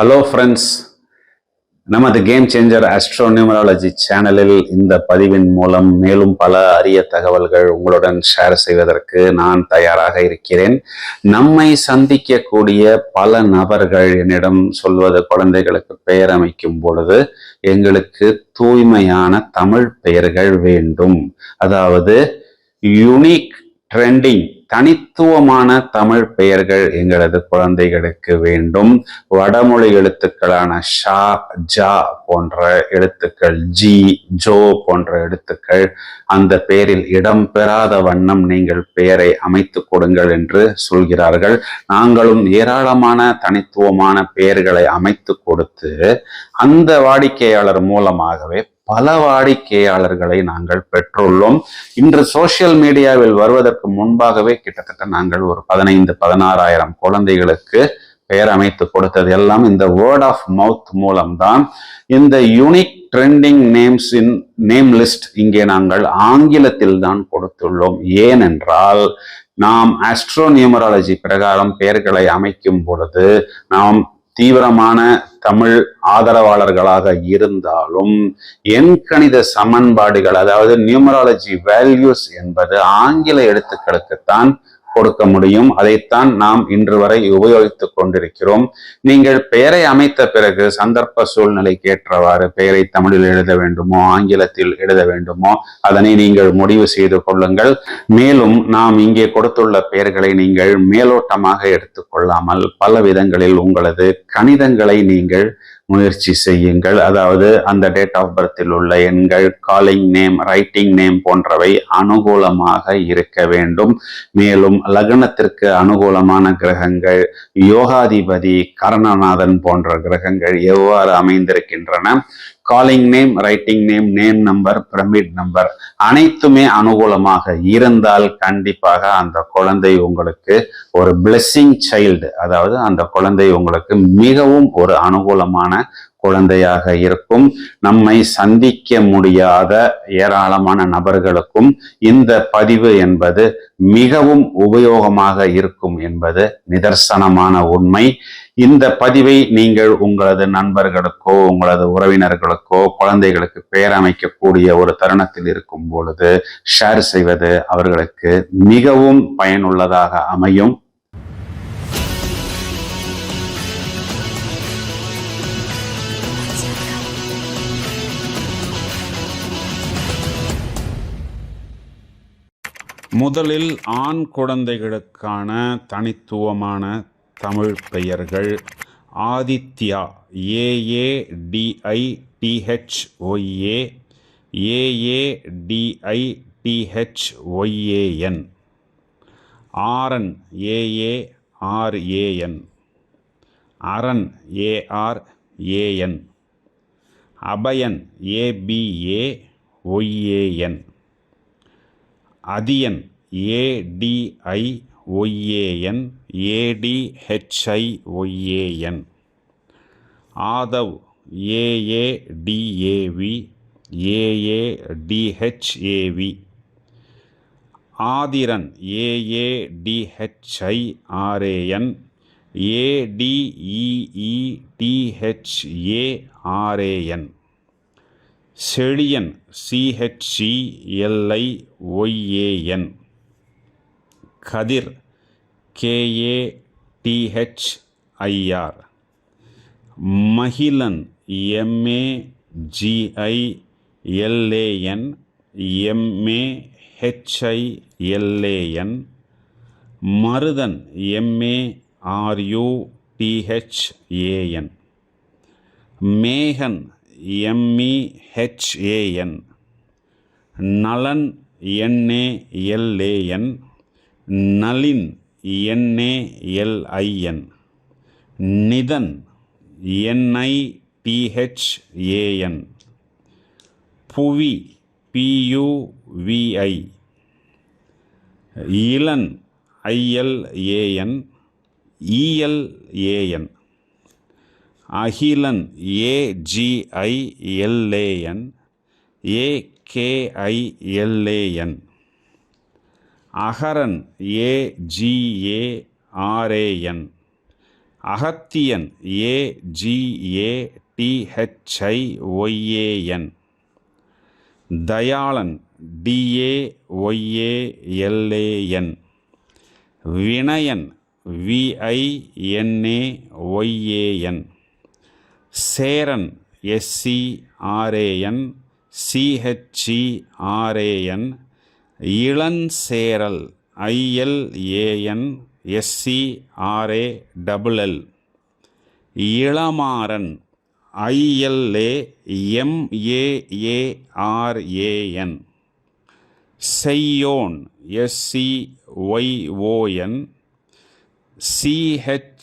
Hello friends, நமது game changer astro numerology சேனலில் இந்த பதிவின் மூலம் மேலும் பல அரிய தகவல்கள் உங்களுடன் ஷேர் செய்வதற்கு நான் தயாராக இருக்கிறேன். நம்மை சந்திக்கக்கூடிய பல நபர்கள் என்னிடம் சொல்வது, குழந்தைகளுக்கு பெயர் அமைக்கும் பொழுது எங்களுக்கு தூய்மையான தமிழ் பெயர்கள் வேண்டும், அதாவது யூனிக் ட்ரெண்டிங் தனித்துவமான தமிழ் பெயர்கள் எங்களது குழந்தைகளுக்கு வேண்டும். வடமொழி எழுத்துக்களான ஷா, ஜா போன்ற எழுத்துக்கள், ஜி, ஜோ போன்ற எழுத்துக்கள் அந்த பெயரில் இடம்பெறாத வண்ணம் நீங்கள் பெயரை அமைத்து கொடுங்கள் என்று சொல்கிறார்கள். நாங்களும் ஏராளமான தனித்துவமான பெயர்களை அமைத்து கொடுத்து அந்த வாடிக்கையாளர் மூலமாகவே பல வாடிக்கையாளர்களை நாங்கள் பெற்றுள்ளோம். இன்று சோசியல் மீடியாவில் வருவதற்கு முன்பாகவே கிட்டத்தட்ட நாங்கள் ஒரு 15-16 குழந்தைகளுக்கு பெயர் அமைத்து கொடுத்தது எல்லாம் இந்த வேர்ட் ஆஃப் மவுத் மூலம்தான். இந்த unique trending names in name list இங்கே நாங்கள் ஆங்கிலத்தில் தான் கொடுத்துள்ளோம். ஏனென்றால் நாம் ஆஸ்ட்ரோ நியூமராலஜி பிரகாரம் பெயர்களை அமைக்கும் பொழுது நாம் தீவிரமான தமிழ் ஆதரவாளர்களாக இருந்தாலும் எண்கணித சமன்பாடுகள், அதாவது நியூமராலஜி வேல்யூஸ் என்பது ஆங்கில எழுத்துக்களுக்குத்தான் கொடுக்க முடியும். அதைத்தான் நாம் இன்று வரை உபயோகித்துக் கொண்டிருக்கிறோம். நீங்கள் பெயரை அமைத்த பிறகு சந்தர்ப்ப சூழ்நிலைக்கு ஏற்றவாறு பெயரை தமிழில் எழுத வேண்டுமோ ஆங்கிலத்தில் எழுத வேண்டுமோ அதனை நீங்கள் முடிவு செய்து கொள்ளுங்கள். மேலும் நாம் இங்கே கொடுத்துள்ள பெயர்களை நீங்கள் மேலோட்டமாக எடுத்துக்கொள்ளாமல் பல விதங்களில் உங்களது கணிதங்களை நீங்கள் முயற்சி செய்யுங்கள். அதாவது அந்த டேட் ஆஃப் பர்த்தில் உள்ள எண்கள், காலிங் நேம், ரைட்டிங் நேம் போன்றவை அனுகூலமாக இருக்க வேண்டும். மேலும் லக்னத்திற்கு அனுகூலமான கிரகங்கள், யோகாதிபதி, கரணநாதன் போன்ற கிரகங்கள் எவ்வாறு அமைந்திருக்கின்றன, calling name, writing name, name number, pyramid number அனைத்துமே அனுகூலமாக இருந்தால் கண்டிப்பாக அந்த குழந்தை உங்களுக்கு ஒரு பிளெஸ்ஸிங் சைல்டு, அதாவது அந்த குழந்தை உங்களுக்கு மிகவும் ஒரு அனுகூலமான குழந்தையாக இருக்கும். நம்மை சந்திக்க முடியாத ஏராளமான நபர்களுக்கும் இந்த பதிவு என்பது மிகவும் உபயோகமாக இருக்கும் என்பது நிதர்சனமான உண்மை. இந்த பதிவை நீங்கள் உங்களது நண்பர்களுக்கோ உங்களது உறவினர்களுக்கோ குழந்தைகளுக்கு பெயர் அமைக்கக்கூடிய ஒரு தருணத்தில் இருக்கும் பொழுது ஷேர் செய்வது அவர்களுக்கு மிகவும் பயனுள்ளதாக அமையும். முதலில் ஆண் குழந்தைகளுக்கான தனித்துவமான தமிழ் பெயர்கள். Aaditya, AADITHOA, AADITHOAN. Aaran, AARAN, Aran, ARAN. Abayan, ABAYAN. Adhiyan, ADIOYAN, ADHIOYAN. Aadhav, AADAV, AADHAV. Aadhiran, AADHIRAN, ADEETHARAN. Chezhiyan, CHELIOYAN. Kathir, KATHIR. Magizhan, MAGILAN, MAHILAN. Maruthan, MARUTHAN. Megan, MEHAN. Nalan, NALAN. Nalin, NALIN. Nithan, NITHAN. Puvi, PUVI. Ilan, ILAN, ELAN. Akilan, AGILAN, AKILAN. Agaran, AGARAN. Agathiyan AGATHIYAN, Dayalan DAYALAN, Vinayan VINAYAN, Cheran SCRAN CHERAN, Ilancheral ILAN SCRALL, Ilamaran ILAMAARAN, Cheyyon SCYON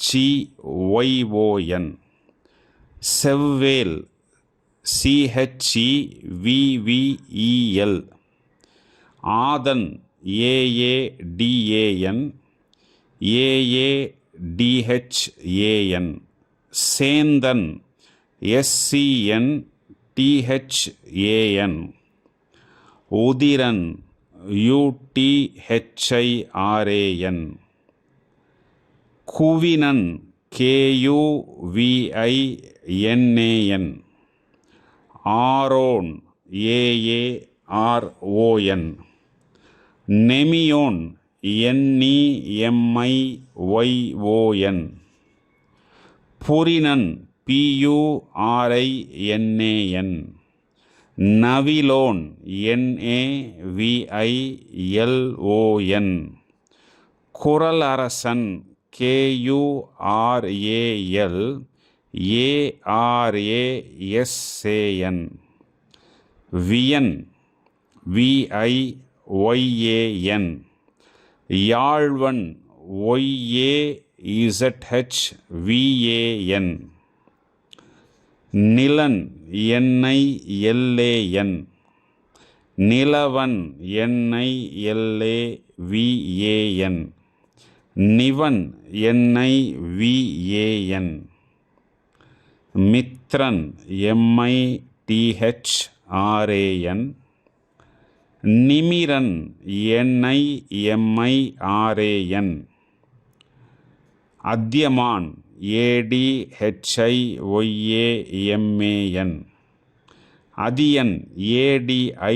CHEYON, Chevvel CHEVVEL, Aadhan AADAN AADHAN, Sendhan SCNTHAN, Uthiran UTHIRAN, குவினன் KUVINAN, Aaron AARON, நெமியோன் NEMIYON, புரினன் PURINAN, நவிலோன் NAVILON, Kuralarasan KURALARASAN, வியன் VIYAN, யாழ்வன் YAZHVAN, நிலன் NILAN, Nilavan NILAVAN, நிவன் NIVAN, Mithran MITHRAN, நிமிரன் NIMIRAN, அத்யமான் ADHIYAMAN, Athiyan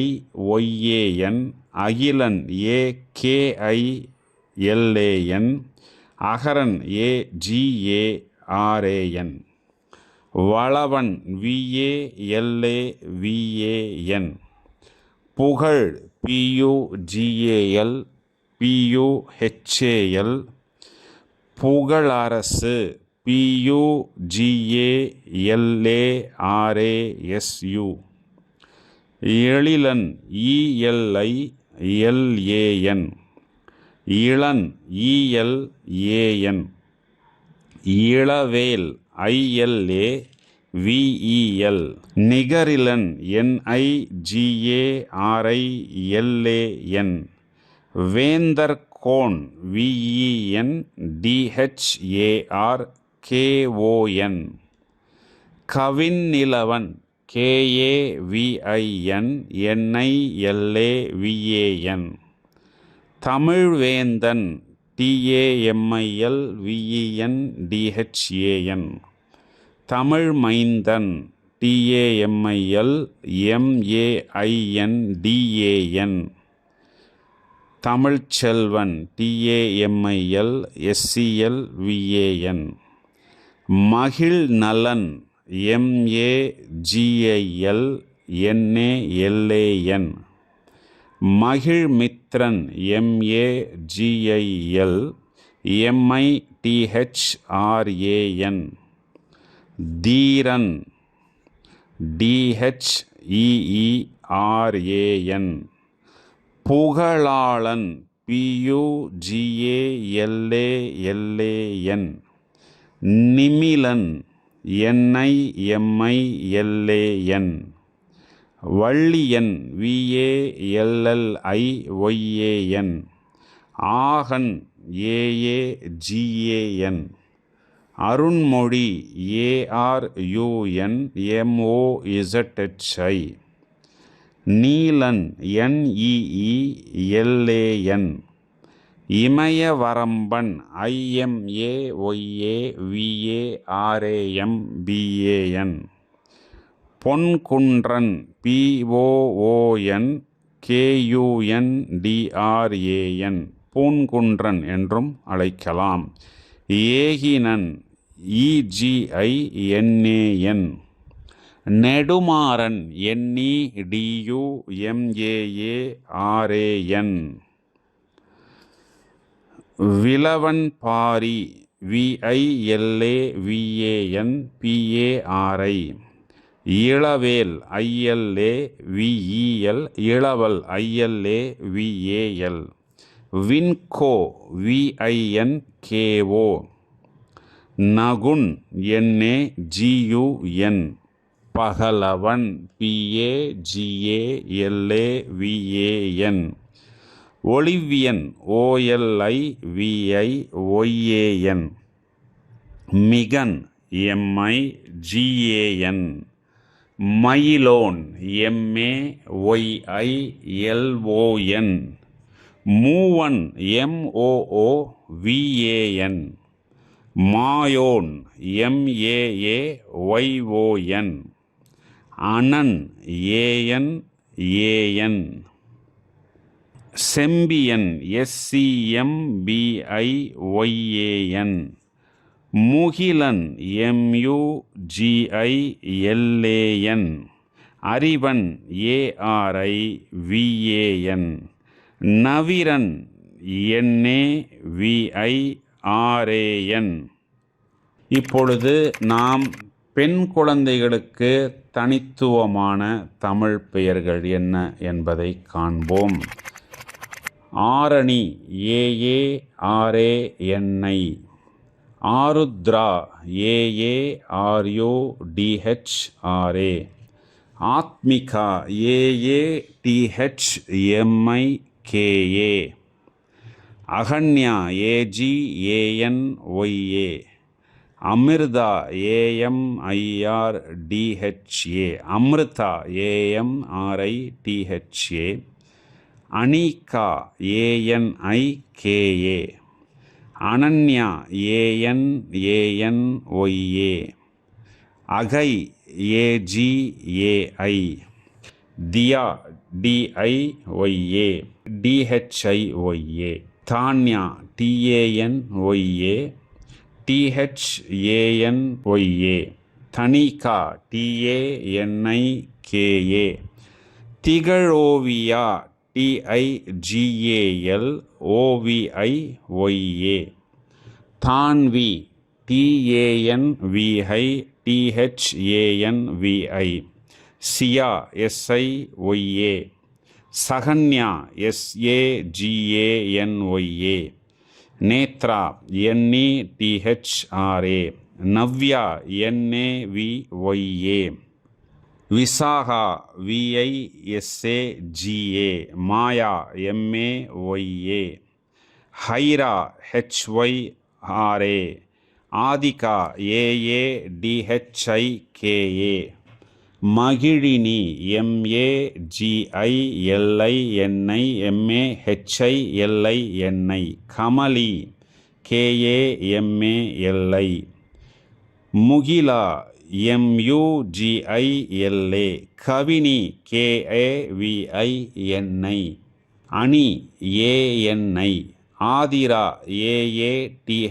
ADIYAN, Akilan AKILAN, Agaran AGARAN, Valavan VALAVAN, புகழ் PUGAL PUHAL, புகழரசு PUGALARASU, Ezhilan ELILAN, Ilan ELAN, இளவேல் ILAVEL, நிகரிலன் NIGARILAN, வேந்தர்கோன் VENDHARKON, கவின்னிலவன் KAVIN NILAVAN, Tamilvendhan TAMILVENDHAN, தமிழ்மைந்தன் TAMILMAINDAN, Tamilselvan TAMILSCLVAN, மகிழ்நலன் MAGILNALAN, மகிழ்மித்ரன் MAGILMITHRAN, தீரன் DHEERAN, புகழாளன் PUGALALAN, நிமிலன் NIMILAN, வள்ளியன் VALLIYAN, ஆகன் AAGAN, Arunmozhi ARUNMOZHI, Neelan NEELAN, Imayavaramban IMAYAVARAMBAN. பொன்குன்றன் POONKUNDRAN பூன்குன்றன் என்றும் அழைக்கலாம். ஏகினன் EGINAN. Nedumaran NEDUMAARAN. விலவன் Pari VILAVAN PARI. இளவேல் ILAVEL. இளவல் ILAVAL. வின்கோ VINKO. நகுன் NAGUN. பகலவன் PAGALAVAN. ஒலிவியன் OLIVIOYAN. மிகன் MIGAN. மயிலோன் MAYILON. மூவன் MOOVAN. மாயோன் MAAYON. அனன் ANAN. Sembiyan SCMBIYAN. Mugilan MUGILAN. அறிவன் ARIVAN. நவிரன் NAVIRAN. இப்பொழுது நாம் பெண் குழந்தைகளுக்கு தனித்துவமான தமிழ் பெயர்கள் என்ன என்பதை காண்போம். Arani AARANI. Arudra AARUDHRA. Athmika AATHMIKA. Akanya AGANYA. Amrita AMIRDHA. Amrita AMRITHA. Anika ANIKA. Ananya ANANYA. அகை AGAI. தியா DIYA DHIYA. தான்யா TANYA THANYA. Thanika TANIKA. திகழோவியா TIGALOVIYA. Tanvi TANVI THANVI. சியா SIYA. சகன்யா SAGANYA. Nethra NETHRA. Navya NAVYA. Visakha VISAGA. மாயா MAYA. ஹைரா HYRA. Athika AADHIKA. Magizhini MAGILINI MAHILINI. Kamali KAMALI. Mugila MUGILA. Kavini KAVINI. அணி ANI. Aadhira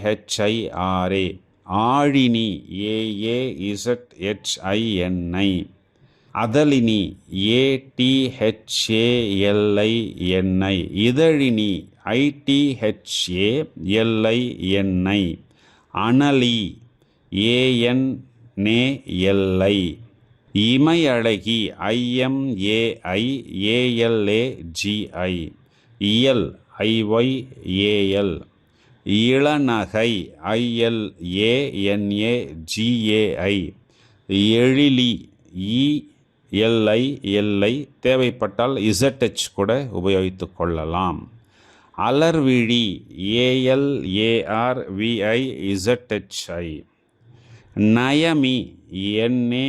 AATHIRA. ஆழினி AAZHINI. அதலினி ATHALINI. இதழினி ITHALINI. அனலி ANALI. இமையழகி IMAIALAGI. இயல் IYAL. இளநகை ILANAGAI. எழிலி ELI. தேவைப்பட்டால் ZH கூட உபயோகித்து கொள்ளலாம். அலர்விழி ALARVIZHI. Naomi NAYAMI.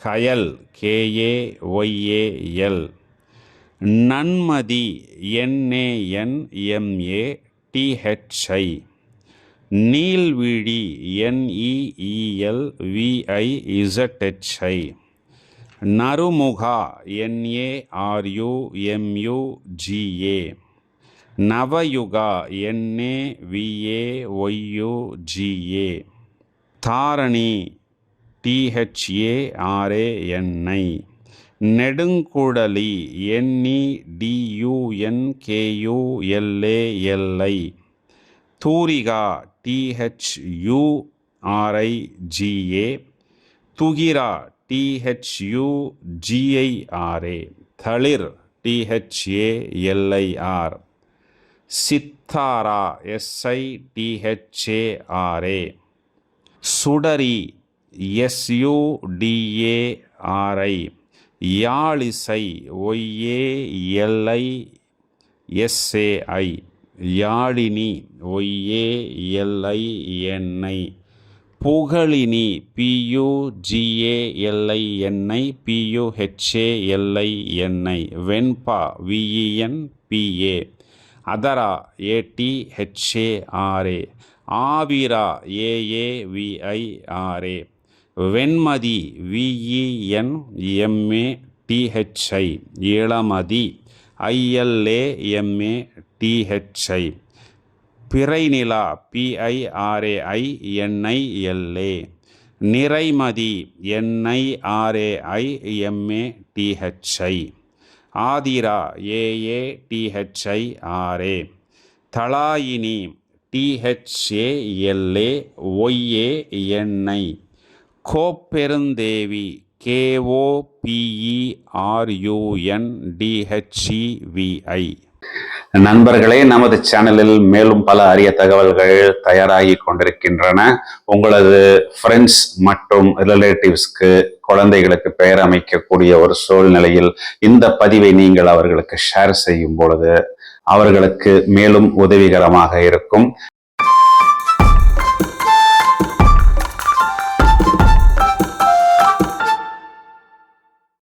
கயல் KAYAL. Nanmathi NANMATHI. நீள்விழி NEELVIZHI. நறுமுகா NARUMUGA. Navayuga NAVAYUGA. Dharani THARANI. நெடுங்குழலி NEDUNKULALI. தூரிகா THURIGA. துகிரா THUGIRA. தளிர் THALIR. Sithara SITHARA. சுடரி SUDARI. யாழிசை YALISAI. Yazhini YALINI. Pugazhini PUGALINI PUHALINI. வெண்பா VENPA. அதரா ATHARA. Avira AAVIRA. Venmathi VENMATHI. Ilamathi ILAMATHI. பிறைநிலா PIRAINILA. நிறைமதி NIRAIMATHI. Aadhira AATHIRA. தளாயினி THALAYANI. Kopperundevi KOPERUNDHEVI. நண்பர்களே, நமது சேனலில் மேலும் பல அரிய தகவல்கள் தயாராகி கொண்டிருக்கின்றன. உங்களது ஃப்ரெண்ட்ஸ் மற்றும் ரிலேட்டிவ்ஸ்க்கு குழந்தைகளுக்கு பெயர் அமைக்கக்கூடிய ஒரு சூழ்நிலையில் இந்த பதிவை நீங்கள் அவர்களுக்கு ஷேர் செய்யும் பொழுது அவர்களுக்கு மேலும் உதவிகரமாக இருக்கும்.